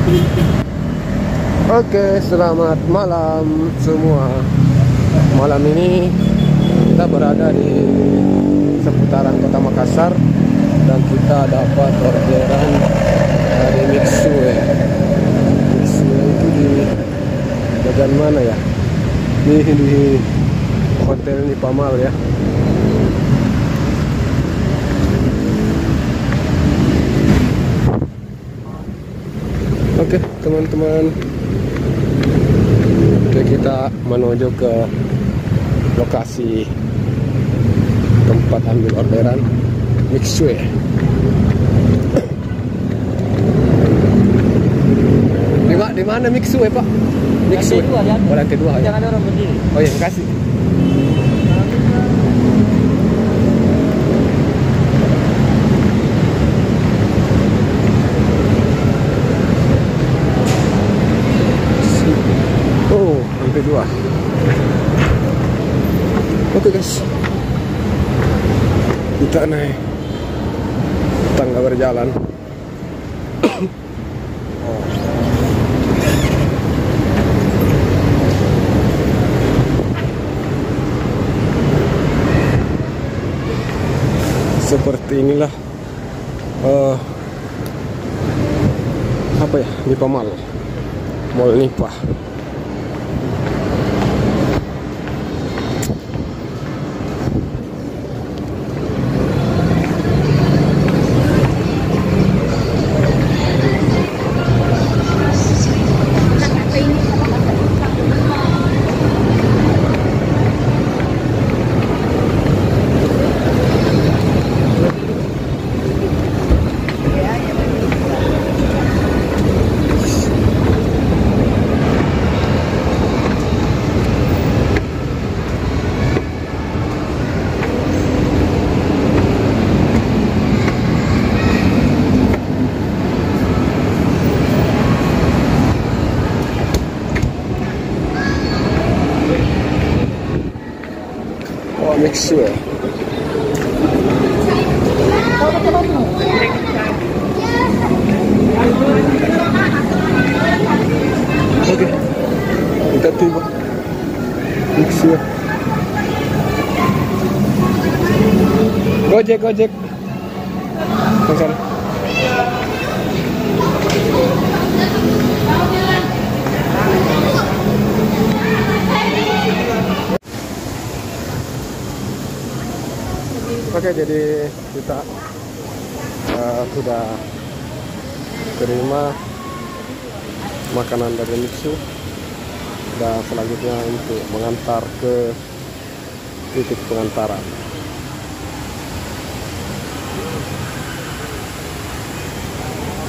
Oke, selamat malam semua. Malam ini kita berada di seputaran Kota Makassar dan kita dapat orderan dari Mixue. Mixue itu di bagian mana ya? Di hotel Nipamal ya. Oke, teman-teman. Oke, kita menuju ke lokasi tempat ambil orderan Mixue. Di mana Mixue, Pak? Mixue. Orang kedua ya. Jangan orang berdiri. Oh iya, kasih. Oh, lantai 2. Oke guys, kita naik tangga berjalan. Seperti inilah apa ya, Nipamal, Mall Nipa. Mixue. Oke, kita tiba Mixue. Gojek. Pesan. Oke, jadi kita sudah terima makanan dari Mixue dan selanjutnya untuk mengantar ke titik pengantaran.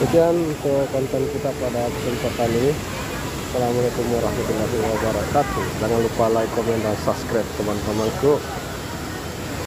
Sekian untuk konten kita pada kesempatan ini. Assalamualaikum warahmatullahi wabarakatuh. Jangan lupa like, komen, dan subscribe teman-temanku.